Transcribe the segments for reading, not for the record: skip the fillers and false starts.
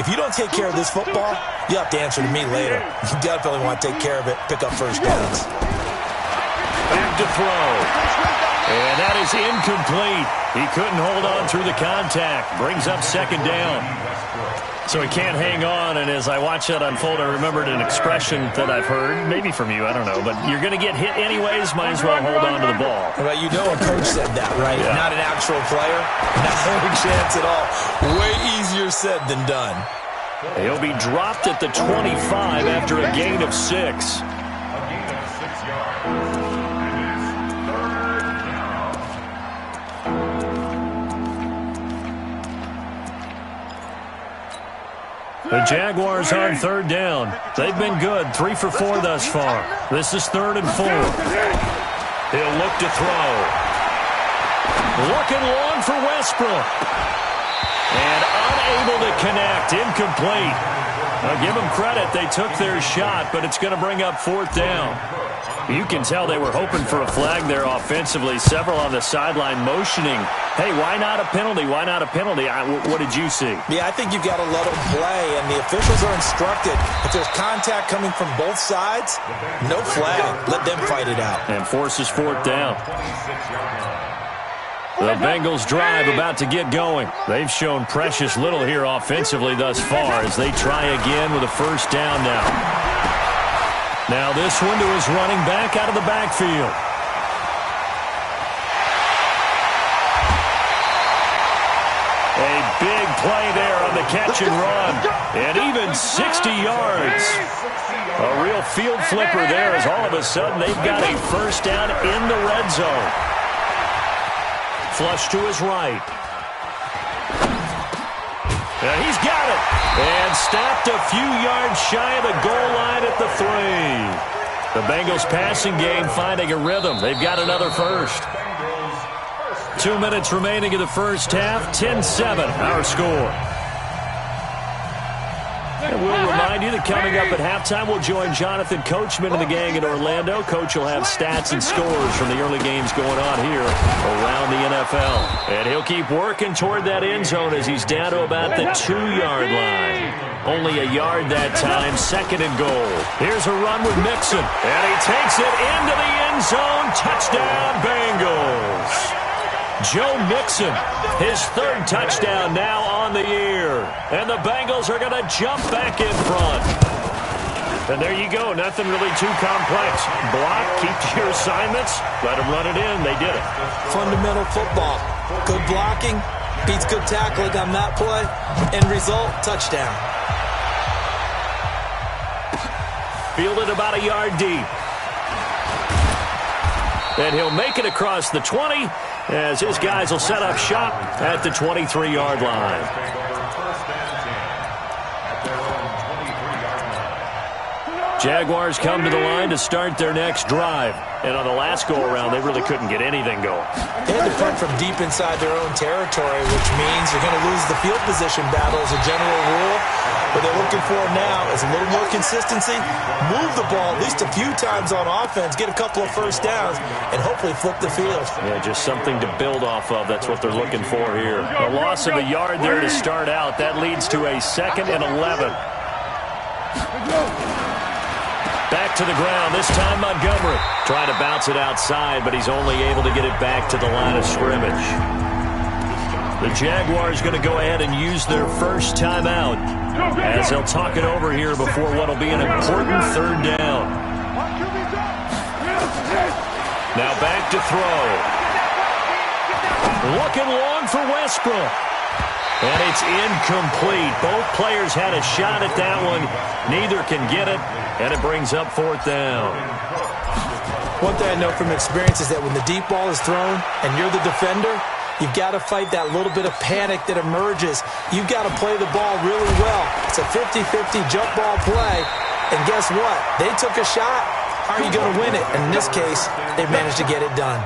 If you don't take care of this football, you have to answer to me later. You definitely want to take care of it, pick up first downs. Back to throw. And that is incomplete. He couldn't hold on through the contact. Brings up second down. So he can't hang on, and as I watch that unfold, I remembered an expression that I've heard, maybe from you, I don't know, but you're going to get hit anyways, might as well hold on to the ball. Well, you know a coach said that, right? Yeah. Not an actual player. Not a chance at all. Way easier said than done. He'll be dropped at the 25 after a gain of 6. The Jaguars on third down. They've been good, 3 for 4 thus far. This is 3rd and 4. He'll look to throw. Looking long for Westbrook. And unable to connect, incomplete. Now give them credit, they took their shot, but it's going to bring up 4th down. You can tell they were hoping for a flag there offensively. Several on the sideline motioning, hey, why not a penalty? Why not a penalty? What did you see? Yeah, I think you've got to let them play, and the officials are instructed. If there's contact coming from both sides, no flag. Let them fight it out. And forces 4th down. The Bengals drive about to get going. They've shown precious little here offensively thus far as they try again with a first down now. Now this one to his running back out of the backfield. A big play there on the catch and run. And even 60 yards. A real field flipper there as all of a sudden they've got a first down in the red zone. Flush to his right. And he's got it. And stopped a few yards shy of the goal line at the 3. The Bengals passing game finding a rhythm. They've got another first. 2 minutes remaining in the first half. 10-7 our score. And we'll remind you that coming up at halftime, we'll join Jonathan Coachman and the gang in Orlando. Coach will have stats and scores from the early games going on here around the NFL. And he'll keep working toward that end zone as he's down to about the 2-yard line. Only a yard that time, 2nd and goal. Here's a run with Mixon, and he takes it into the end zone. Touchdown, Bengals. Joe Mixon, his 3rd touchdown now on the year. And the Bengals are going to jump back in front. And there you go. Nothing really too complex. Block, keep to your assignments, let them run it in. They did it. Fundamental football. Good blocking beats good tackling on that play. End result, touchdown. Fielded about a yard deep. And he'll make it across the 20 as his guys will set up shop at the 23-yard line. Jaguars come to the line to start their next drive. And on the last go-around, they really couldn't get anything going. They had to punt from deep inside their own territory, which means you're going to lose the field position battle as a general rule. What they're looking for now is a little more consistency, move the ball at least a few times on offense, get a couple of first downs, and hopefully flip the field. Yeah, just something to build off of. That's what they're looking for here. A loss of a yard there to start out. That leads to a 2nd and 11. Back to the ground, this time Montgomery. Trying to bounce it outside, but he's only able to get it back to the line of scrimmage. The Jaguars going to go ahead and use their first timeout as they'll talk it over here before what will be an important 3rd down. Now back to throw. Looking long for Westbrook. And it's incomplete. Both players had a shot at that one. Neither can get it, and it brings up 4th down. One thing I know from experience is that when the deep ball is thrown and you're the defender, you've got to fight that little bit of panic that emerges. You've got to play the ball really well. It's a 50-50 jump ball play, and guess what? They took a shot. How are you going to win it? And in this case, they managed to get it done.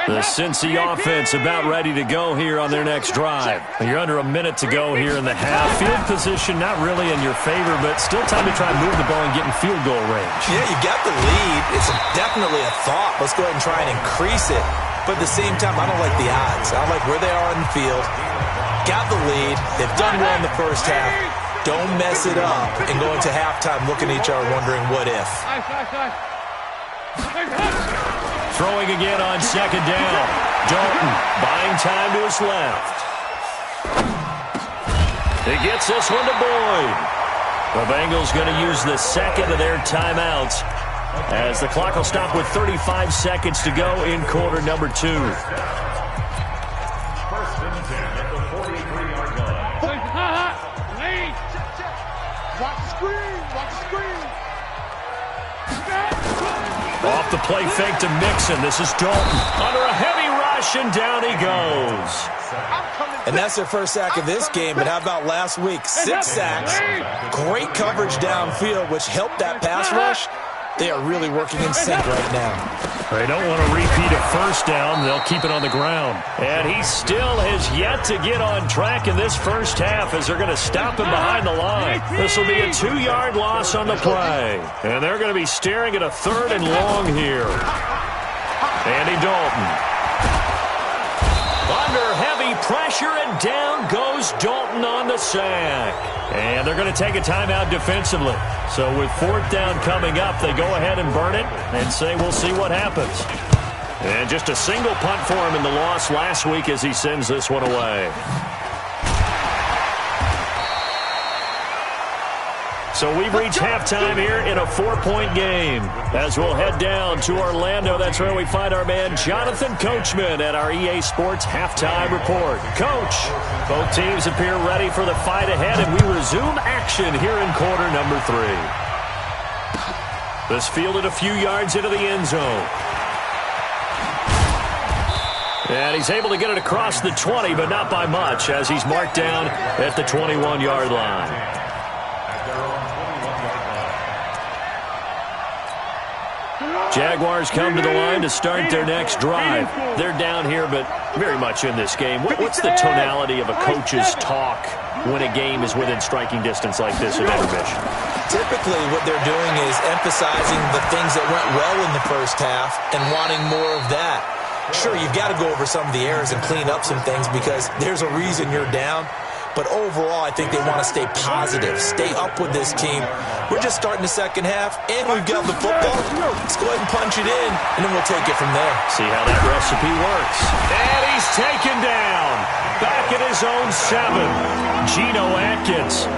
The Cincy offense about ready to go here on their next drive. You're under a minute to go here in the half. Field position not really in your favor, but still time to try and move the ball and get in field goal range. Yeah, you got the lead. It's definitely a thought. Let's go ahead and try and increase it. But at the same time, I don't like the odds. I don't like where they are on the field. Got the lead. They've done well in the first half. Don't mess it up and go into halftime looking at each other wondering what if. Throwing again on second down. Dalton buying time to his left. He gets this one to Boyd. The Bengals going to use the second of their timeouts as the clock will stop with 35 seconds to go in quarter number 2. Off the play fake to Mixon. This is Dalton under a heavy rush, and down he goes. And that's their first sack of this game, but how about last week? 6 sacks, great coverage downfield, which helped that pass rush. They are really working in sync right now. They don't want to repeat a first down. They'll keep it on the ground. And he still has yet to get on track in this first half as they're going to stop him behind the line. This will be a 2-yard loss on the play. And they're going to be staring at a 3rd and long here. Andy Dalton. Under heavy pressure, and down goes Dalton on the sack. And they're going to take a timeout defensively. So with 4th down coming up, they go ahead and burn it and say we'll see what happens. And just a single punt for him in the loss last week as he sends this one away. So we've reached halftime here in a 4-point game. As we'll head down to Orlando, that's where we find our man Jonathan Coachman at our EA Sports Halftime Report. Coach, both teams appear ready for the fight ahead, and we resume action here in quarter number 3. This fielded a few yards into the end zone. And he's able to get it across the 20, but not by much, as he's marked down at the 21-yard line. Jaguars come to the line to start their next drive. They're down here, but very much in this game. What's the tonality of a coach's talk when a game is within striking distance like this at intermission? Typically, what they're doing is emphasizing the things that went well in the first half and wanting more of that. Sure, you've got to go over some of the errors and clean up some things because there's a reason you're down. But overall, I think they want to stay positive, stay up with this team. We're just starting the second half, and we've got the football. Let's go ahead and punch it in, and then we'll take it from there. See how that recipe works. And he's taken down. Back at his own 7. Geno Atkins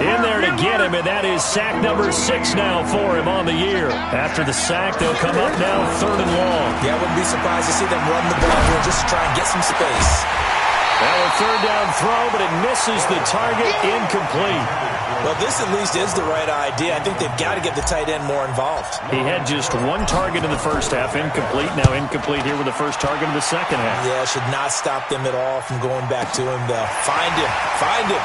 in there to get him, and that is sack number 6 now for him on the year. After the sack, they'll come up now 3rd and long. Yeah, I wouldn't be surprised to see them run the ball here just to try and get some space. Now a 3rd down throw, but it misses the target, incomplete. Well, this at least is the right idea. I think they've got to get the tight end more involved. He had just 1 target in the first half, incomplete. Now incomplete here with the first target in the second half. Yeah, should not stop them at all from going back to him. Find him. Find him.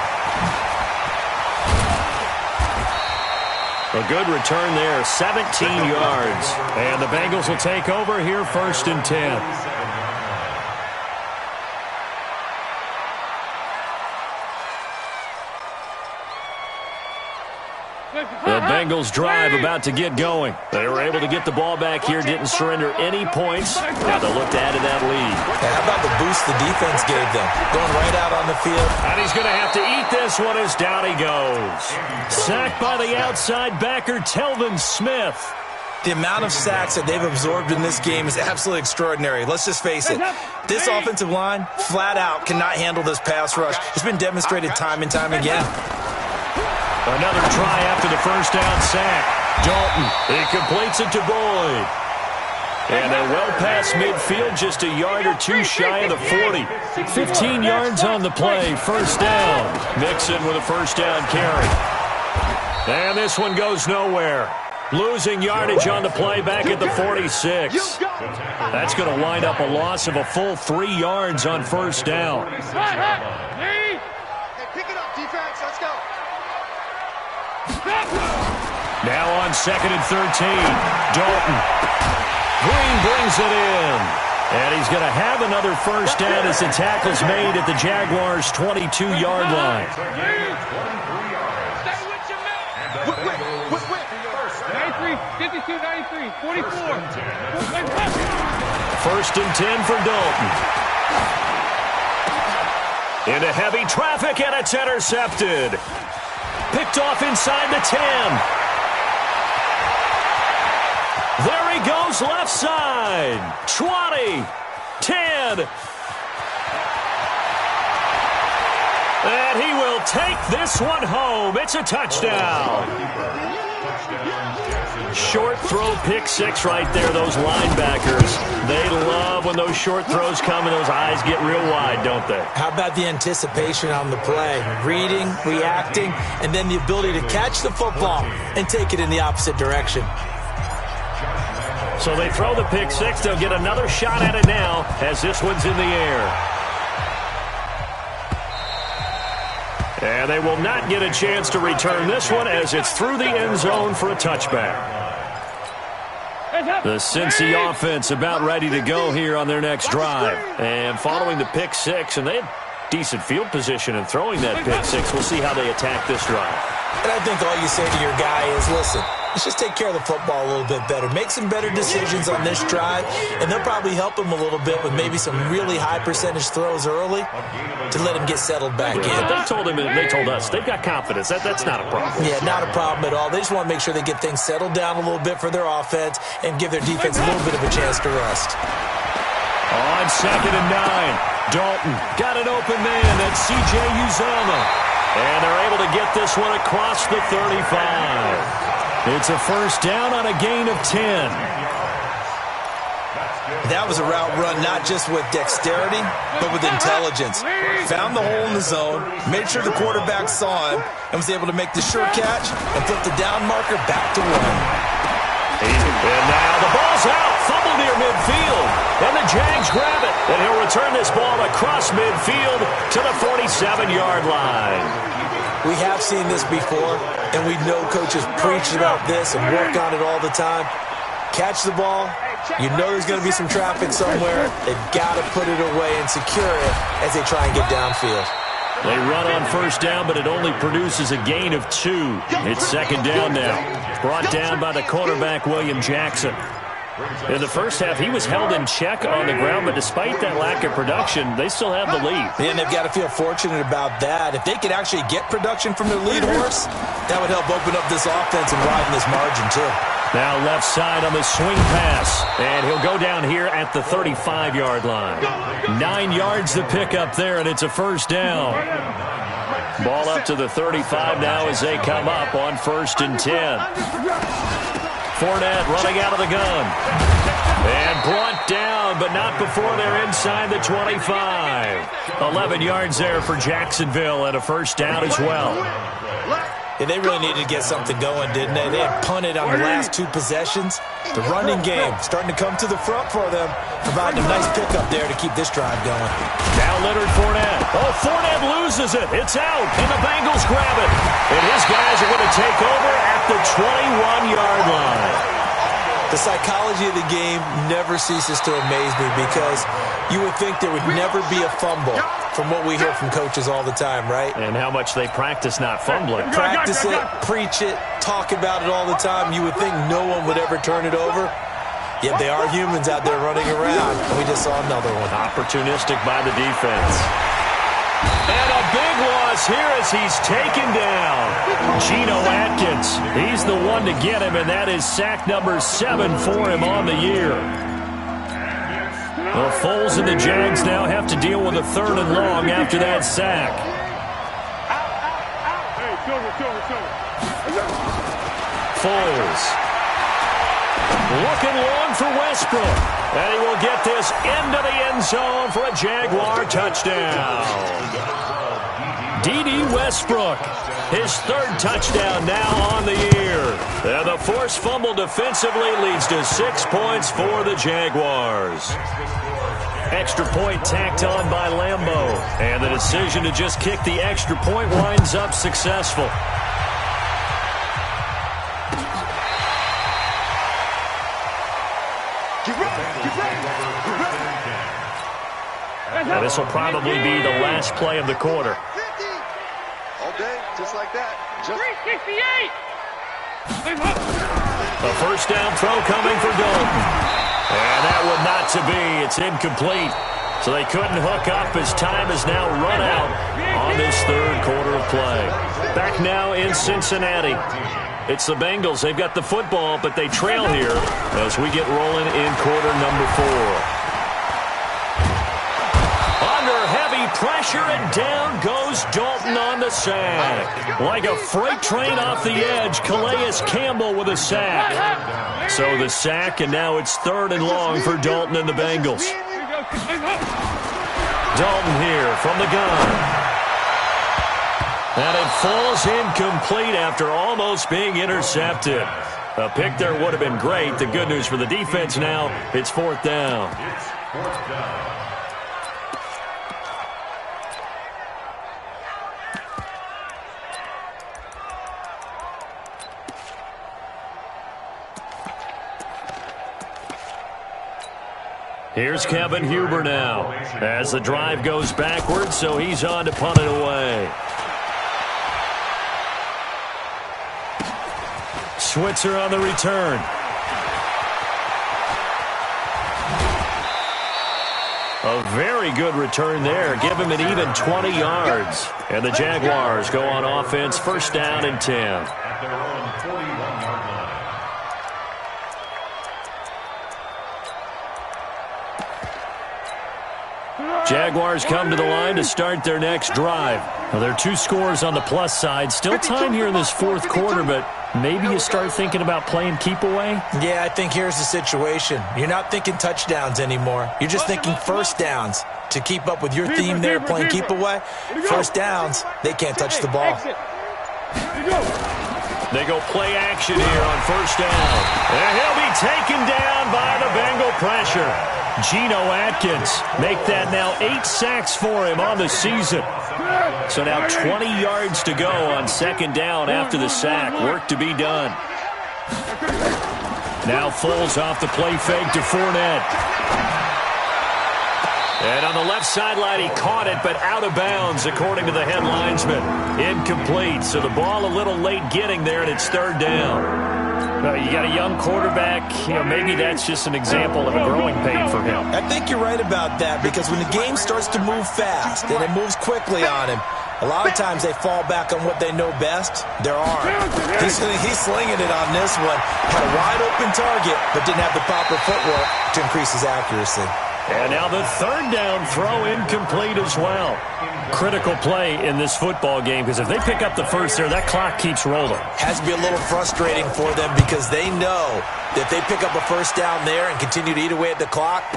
A good return there, 17 yards. And the Bengals will take over here 1st and 10. The Bengals drive about to get going. They were able to get the ball back here, didn't surrender any points. Now they'll look to add to that lead. How about the boost the defense gave them? Going right out on the field. And he's going to have to eat this one as down he goes. Sacked by the outside backer, Telvin Smith. The amount of sacks that they've absorbed in this game is absolutely extraordinary. Let's just face it. This offensive line, flat out, cannot handle this pass rush. It's been demonstrated time and time again. Another try after the first down sack. Dalton, he completes it to Boyd. And they're well past midfield, just a yard or 2 shy of the 40. 15 yards on the play, 1st down. Mixon with a 1st down carry. And this one goes nowhere. Losing yardage on the play back at the 46. That's going to wind up a loss of a full 3 yards on 1st down. Hey, pick it up, defense. Let's go. Now on 2nd and 13, Dalton. Green brings it in. And he's going to have another 1st down as the tackle's made at the Jaguars' 22-yard line. 52-93, 44. 1st and 10 for Dalton. Into heavy traffic, and it's intercepted. Picked off inside the 10. There he goes, left side. 20, 10. And he will take this one home. It's a touchdown. Short throw, pick six right there. Those linebackers, they love when those short throws come and those eyes get real wide, don't they? How about the anticipation on the play? Reading, reacting, and then the ability to catch the football and take it in the opposite direction. So they throw the pick six. They'll get another shot at it now as this one's in the air. And they will not get a chance to return this one as it's through the end zone for a touchback. The Cincy offense about ready to go here on their next drive. And following the pick six, and they had decent field position in throwing that pick six. We'll see how they attack this drive. And I think all you say to your guy is, listen, let's just take care of the football a little bit better. Make some better decisions on this drive, and they'll probably help him a little bit with maybe some really high percentage throws early to let him get settled back in. They told him, and they told us, they've got confidence. That's not a problem. Yeah, not a problem at all. They just want to make sure they get things settled down a little bit for their offense and give their defense a little bit of a chance to rest. On 2nd and 9, Dalton got an open man. That's C.J. Uzomah. And they're able to get this one across the 35. It's a first down on a gain of 10. That was a route run not just with dexterity, but with intelligence. Found the hole in the zone, made sure the quarterback saw him, and was able to make the sure catch and flip the down marker back to one. And now the ball's out. Fumble near midfield. And the Jags grab it. And he'll return this ball across midfield to the 47-yard line. We have seen this before, and we know coaches preach about this and work on it all the time. Catch the ball. You know there's going to be some traffic somewhere. They've got to put it away and secure it as they try and get downfield. They run on first down, but it only produces a gain of 2. It's 2nd down now. Brought down by the cornerback, William Jackson. In the first half, he was held in check on the ground, but despite that lack of production, they still have the lead. And they've got to feel fortunate about that. If they could actually get production from their lead horse, that would help open up this offense and widen this margin, too. Now left side on the swing pass, and he'll go down here at the 35-yard line. 9 yards to pick up there, and it's a first down. Ball up to the 35 now as they come up on 1st and 10. Fournette running out of the gun. And brought down, but not before they're inside the 25. 11 yards there for Jacksonville, and a first down as well. Yeah, they really needed to get something going, didn't they? They had punted on the last 2 possessions. The running game starting to come to the front for them, providing a nice pickup there to keep this drive going. Now Leonard Fournette. Oh, Fournette loses it. It's out, and the Bengals grab it. And his guys are going to take over at the 21-yard line. The psychology of the game never ceases to amaze me because you would think there would never be a fumble from what we hear from coaches all the time, right? And how much they practice not fumbling. Practice it, preach it, talk about it all the time. You would think no one would ever turn it over. Yet they are humans out there running around, and we just saw another one. Opportunistic by the defense. And a big loss here as he's taken down. Geno Atkins, he's the one to get him, and that is sack number 7 for him on the year. Well, Foles and the Jags now have to deal with a 3rd and long after that sack. Foles. Looking long for Westbrook. And he will get this into the end zone for a Jaguar touchdown. D.D. Westbrook, his 3rd touchdown now on the year. And the forced fumble defensively leads to 6 points for the Jaguars. Extra point tacked on by Lambeau. And the decision to just kick the extra point winds up successful. Now this will probably be the last play of the quarter. 50. All day, just like that. 368. A first down throw coming for Dalton. And that would not to be. It's incomplete. So they couldn't hook up as time has now run out on this third quarter of play. Back now in Cincinnati. It's the Bengals. They've got the football, but they trail here as we get rolling in quarter number 4. Under heavy pressure, and down goes Dalton on the sack. Like a freight train off the edge, Calais Campbell with a sack. So the sack, and now it's 3rd and long for Dalton and the Bengals. Dalton here from the gun. And it falls incomplete after almost being intercepted. A pick there would have been great. The good news for the defense now, it's 4th down. Here's Kevin Huber now as the drive goes backwards, so he's on to punt it away. Switzer on the return. A very good return there. Give him an even 20 yards. And the Jaguars go on offense, 1st down and 10. Jaguars come to the line to start their next drive. Well, there are 2 scores on the plus side. Still time here in this 4th quarter, but maybe you start thinking about playing keep away? Yeah, I think here's the situation. You're not thinking touchdowns anymore. You're just thinking first downs. To keep up with your theme there, playing keep away, first downs, they can't touch the ball. They go play action here on 1st down. And he'll be taken down by the Bengal pressure. Geno Atkins make that now 8 sacks for him on the season. So now 20 yards to go on 2nd down after the sack. Work to be done. Now Foles off the play fake to Fournette. And on the left sideline, he caught it, but out of bounds, according to the head linesman. Incomplete, so the ball a little late getting there, and it's 3rd down. You got a young quarterback. Maybe that's just an example of a growing pain for him. I think you're right about that, because when the game starts to move fast and it moves quickly on him, a lot of times they fall back on what they know best, their arm. He's slinging it on this one. Had a wide-open target, but didn't have the proper footwork to increase his accuracy. And now the 3rd down throw incomplete as well. Critical play in this football game, because if they pick up the first there, that clock keeps rolling. Has to be a little frustrating for them, because they know that if they pick up a first down there and continue to eat away at the clock,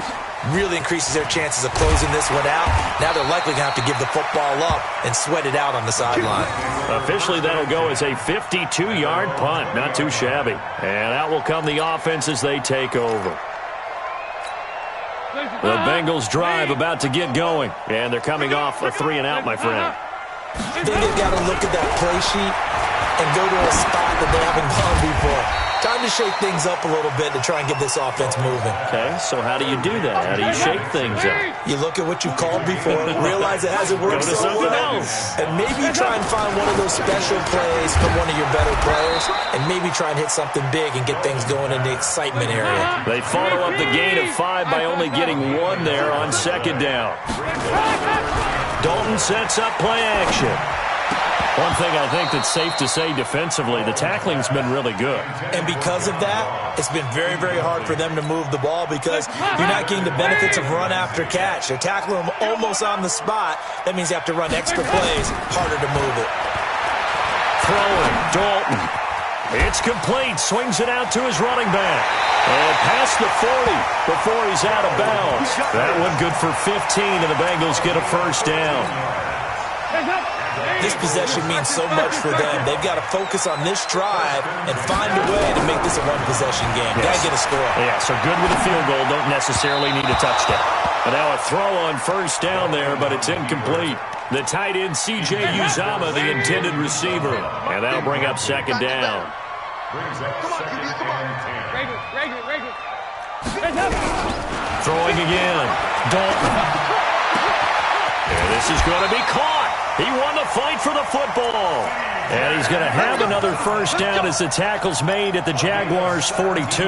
really increases their chances of closing this one out. Now they're likely going to have to give the football up and sweat it out on the sideline. Officially, that'll go as a 52-yard punt. Not too shabby. And out will come the offense as they take over. The Bengals drive about to get going, and they're coming off a 3-and-out, my friend. I think they've got to look at that play sheet and go to a spot that they haven't gone before. Time to shake things up a little bit to try and get this offense moving. Okay, so how do you do that? How do you shake things up? You look at what you've called before, realize it hasn't worked so well, and maybe try and find one of those special plays from one of your better players, and maybe try and hit something big and get things going in the excitement area. They follow up the gain of 5 by only getting 1 there on 2nd down. Dalton sets up play action. One thing I think that's safe to say defensively, the tackling's been really good. And because of that, it's been very, very hard for them to move the ball, because you're not getting the benefits of run after catch. They're tackling them almost on the spot. That means you have to run extra plays, harder to move it. Throwing, Dalton. It's complete. Swings it out to his running back. And past the 40 before he's out of bounds. That one good for 15, and the Bengals get a first down. This possession means so much for them. They've got to focus on this drive and find a way to make this a one-possession game. Yes. Got to get a score. Yeah, so good with a field goal. Don't necessarily need a touchdown. But now a throw on 1st down there, but it's incomplete. The tight end, C.J. Uzomah, the intended receiver. And that'll bring up 2nd down. Throwing again. Dalton. And this is going to be caught. He won the fight for the football. And he's going to have another first down as the tackle's made at the Jaguars' 42.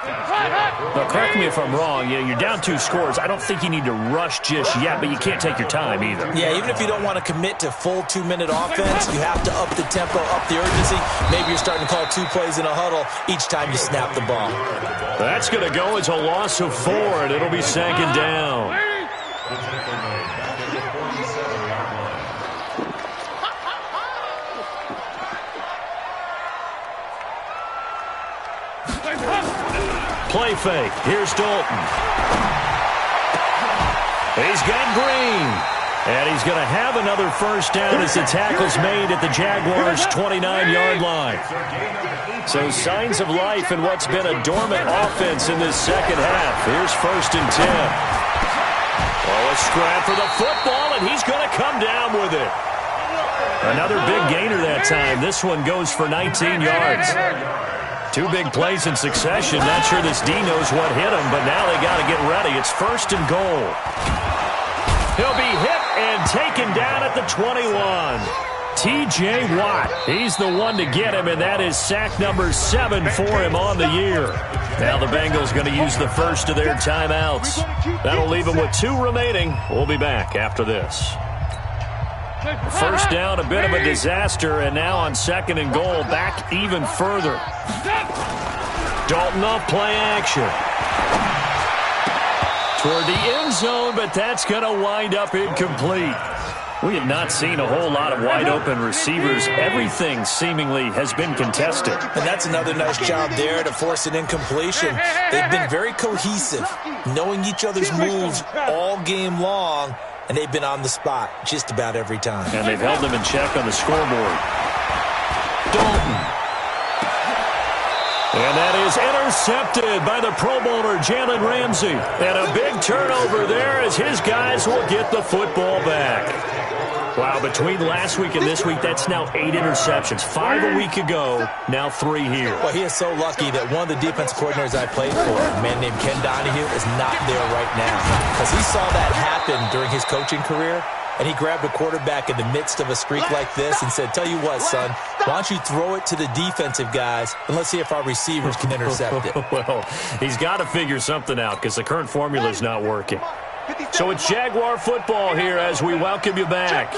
Now, correct me if I'm wrong. You're down 2 scores. I don't think you need to rush just yet, but you can't take your time either. Yeah, even if you don't want to commit to full 2-minute offense, you have to up the tempo, up the urgency. Maybe you're starting to call 2 plays in a huddle each time you snap the ball. That's going to go as a loss of 4, and it'll be 2nd down. Play fake. Here's Dalton. He's got Green. And he's going to have another first down as the tackle's made at the Jaguars' 29-yard line. So signs of life in what's been a dormant offense in this second half. Here's 1st and 10. Oh, a scrap for the football, and he's going to come down with it. Another big gainer that time. This one goes for 19 yards. 2 big plays in succession. Not sure this D knows what hit him, but now they got to get ready. It's 1st and goal. He'll be hit and taken down at the 21. T.J. Watt, he's the one to get him, and that is sack number 7 for him on the year. Now the Bengals going to use the first of their timeouts. That'll leave them with 2 remaining. We'll be back after this. First down, a bit of a disaster, and now on 2nd and goal, back even further. Dalton off play action. Toward the end zone, but that's going to wind up incomplete. We have not seen a whole lot of wide-open receivers. Everything seemingly has been contested. And that's another nice job there to force an incompletion. They've been very cohesive, knowing each other's moves all game long. And they've been on the spot just about every time. And they've held them in check on the scoreboard. Dalton. And that is intercepted by the Pro Bowler, Jalen Ramsey. And a big turnover there as his guys will get the football back. Wow, between last week and this week, that's now 8 interceptions. 5 a week ago, now 3 here. Well, he is so lucky that one of the defense coordinators I played for, a man named Ken Donahue, is not there right now. Because he saw that happen during his coaching career, and he grabbed a quarterback in the midst of a streak like this and said, tell you what, son, why don't you throw it to the defensive guys, and let's see if our receivers can intercept it. Well, he's got to figure something out because the current formula is not working. So it's Jaguar football here as we welcome you back.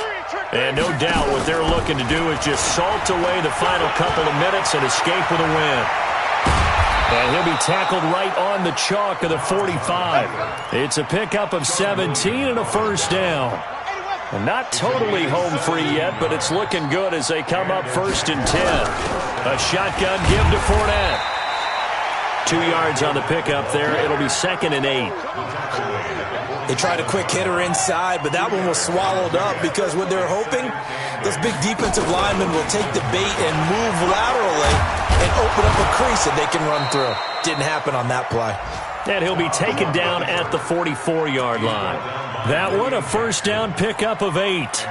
And no doubt what they're looking to do is just salt away the final couple of minutes and escape with a win. And he'll be tackled right on the chalk of the 45. It's a pickup of 17 and a first down. And not totally home free yet, but it's looking good as they come up 1st and 10. A shotgun give to Fournette. 2 yards on the pickup there. It'll be 2nd and 8. They tried a quick hitter inside, but that one was swallowed up because what they're hoping, those big defensive linemen will take the bait and move laterally and open up a crease that they can run through. Didn't happen on that play. And he'll be taken down at the 44-yard line. That one, a first down pickup of 8.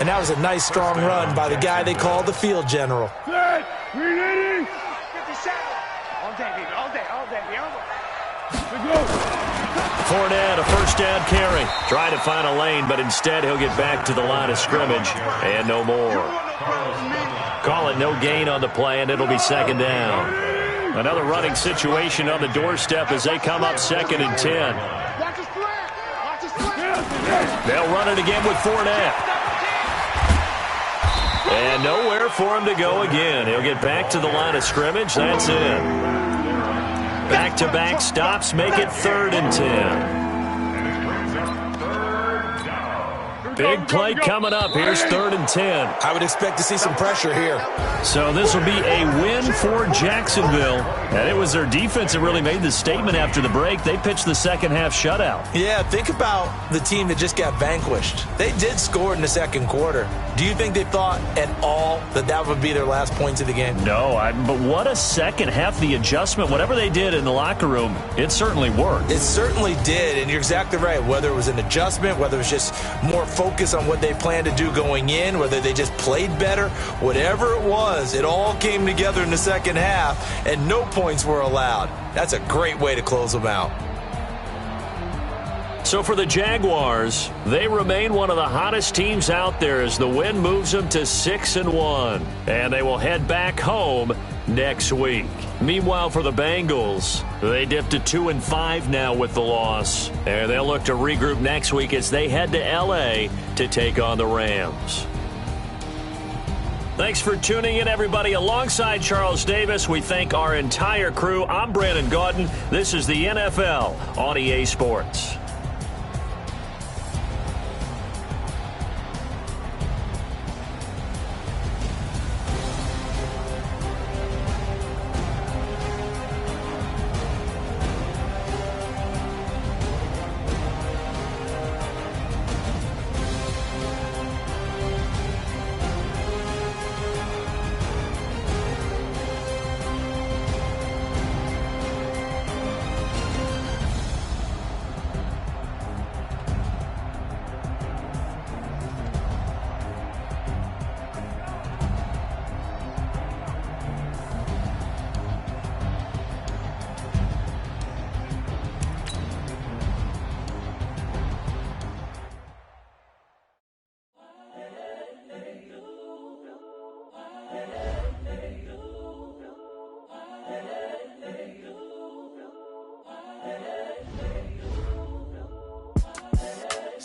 And that was a nice, strong run by the guy they call the field general. Fournette, a first down carry. Trying to find a lane, but instead he'll get back to the line of scrimmage. And no more. Call it no gain on the play, and it'll be 2nd down. Another running situation on the doorstep as they come up 2nd and 10. They'll run it again with Fournette. And nowhere for him to go again. He'll get back to the line of scrimmage. That's it. Back-to-back stops make it 3rd and 10. Big play coming up. Here's 3rd and 10. I would expect to see some pressure here. So this will be a win for Jacksonville. And it was their defense that really made the statement after the break. They pitched the second half shutout. Yeah, think about the team that just got vanquished. They did score in the second quarter. Do you think they thought at all that that would be their last points of the game? No, but what a second half. The adjustment, whatever they did in the locker room, it certainly worked. It certainly did, and you're exactly right. Whether it was an adjustment, whether it was just more focus on what they planned to do going in, whether they just played better, whatever it was, it all came together in the second half, and no points were allowed. That's a great way to close them out. So for the Jaguars, they remain one of the hottest teams out there as the win moves them to 6-1. And they will head back home next week. Meanwhile, for the Bengals, they dipped to 2-5 now with the loss. And they'll look to regroup next week as they head to L.A. to take on the Rams. Thanks for tuning in, everybody. Alongside Charles Davis, we thank our entire crew. I'm Brandon Gaudin. This is the NFL on EA Sports.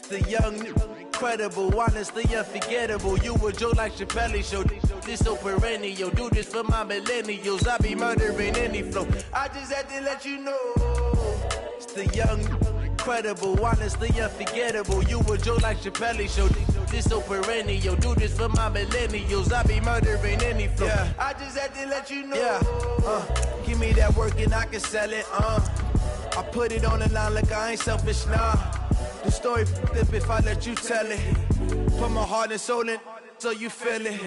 The young, incredible, honestly unforgettable. You a Joe like Chappelle show. This so perennial. Do this for my millennials. I be murdering any flow. I just had to let you know. It's the young, incredible, honestly unforgettable. You a Joe like Chappelle show. This so perennial. Do this for my millennials. I be murdering any flow. Yeah. I just had to let you know. Yeah. Give me that work and I can sell it. I put it on the line like I ain't selfish, nah. The story flip if I let you tell it. Put my heart and soul in so you feel it.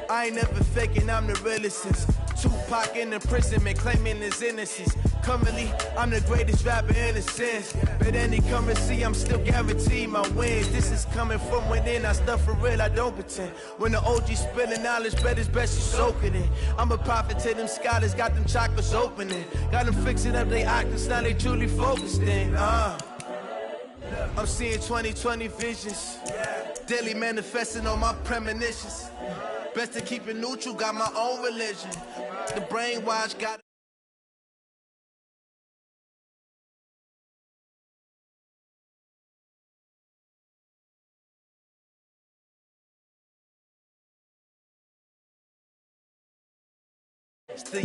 I ain't never faking, I'm the realest since Tupac in the imprisonment claiming his innocence. Currently, I'm the greatest rapper in a sense. But any currency, I'm still guaranteed my wins. This is coming from within, I stuff for real, I don't pretend. When the OG spilling knowledge, bet it's best you soak it in. I'm a prophet to them scholars, got them chakras opening. Got them fixing up they octaves, now they truly focused in. I'm seeing 2020 visions. Daily manifesting on my premonitions. Best to keep it neutral, got my own religion. The brainwash got it's the